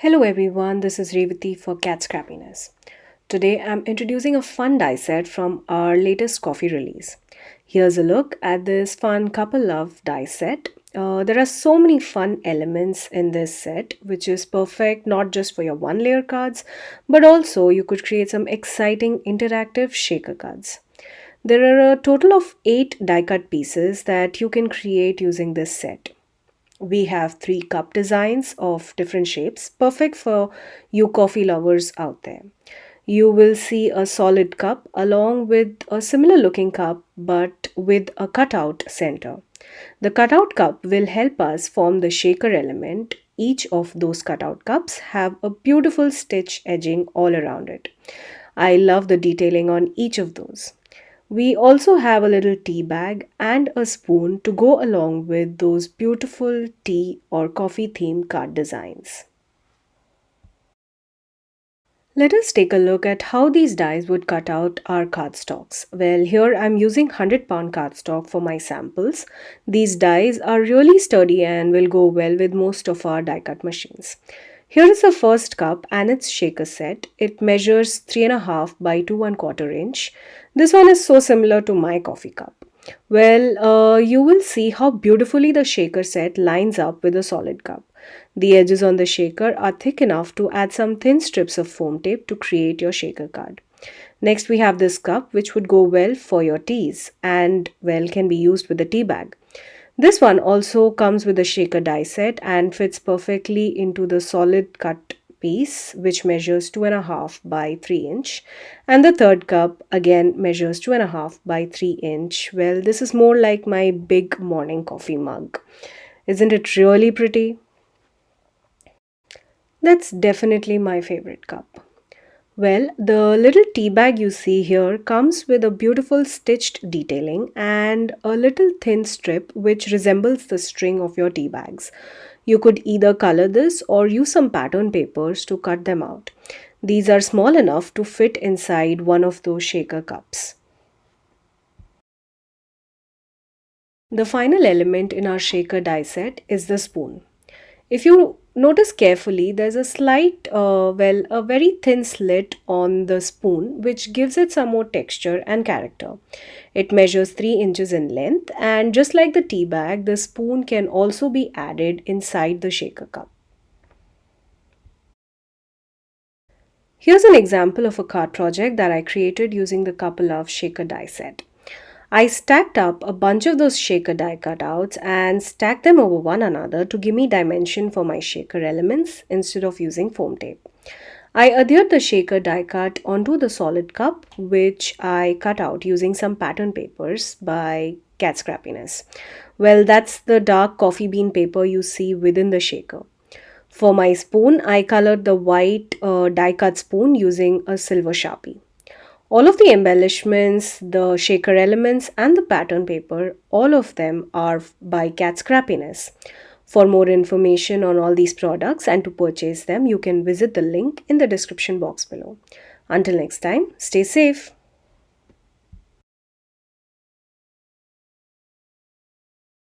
Hello everyone, this is Revati for Kat Scrappiness. Today I'm introducing a fun die set from our latest coffee release. Here's a look at this fun couple love die set. There are so many fun elements in this set, which is perfect not just for your one layer cards, but also you could create some exciting interactive shaker cards. There are a total of 8 die cut pieces that you can create using this set. We have 3 cup designs of different shapes, perfect for you coffee lovers out there. You will see a solid cup along with a similar looking cup but with a cutout center. The cutout cup will help us form the shaker element. Each of those cutout cups have a beautiful stitch edging all around it. I love the detailing on each of those. We also have a little tea bag and a spoon to go along with those beautiful tea or coffee themed card designs. Let us take a look at how these dies would cut out our cardstocks. Well, here I'm using 100-pound cardstock for my samples. These dies are really sturdy and will go well with most of our die cut machines. Here is the first cup and its shaker set. It measures 3.5 by 2 1/4 inch. This one is so similar to my coffee cup. Well, you will see how beautifully the shaker set lines up with the solid cup. The edges on the shaker are thick enough to add some thin strips of foam tape to create your shaker card. Next, we have this cup, which would go well for your teas and, well, can be used with a tea bag. This one also comes with a shaker die set and fits perfectly into the solid cut piece, which measures 2.5 by 3 inch. And the third cup again measures 2.5 by 3 inch. Well, this is more like my big morning coffee mug. Isn't it really pretty? That's definitely my favorite cup. Well, the little tea bag you see here comes with a beautiful stitched detailing and a little thin strip which resembles the string of your tea bags. You could either color this or use some pattern papers to cut them out. These are small enough to fit inside one of those shaker cups. The final element in our shaker die set is the spoon. If you notice carefully, there's a a very thin slit on the spoon, which gives it some more texture and character. It measures 3 inches in length, and just like the tea bag, the spoon can also be added inside the shaker cup. Here's an example of a card project that I created using the couple of shaker die set. I stacked up a bunch of those shaker die cutouts and stacked them over one another to give me dimension for my shaker elements instead of using foam tape. I adhered the shaker die cut onto the solid cup, which I cut out using some pattern papers by Kat Scrappiness. Well, that's the dark coffee bean paper you see within the shaker. For my spoon, I colored the white die cut spoon using a silver sharpie. All of the embellishments, the shaker elements, and the pattern paper, all of them are by Kat Scrappiness. For more information on all these products and to purchase them, you can visit the link in the description box below. Until next time, stay safe.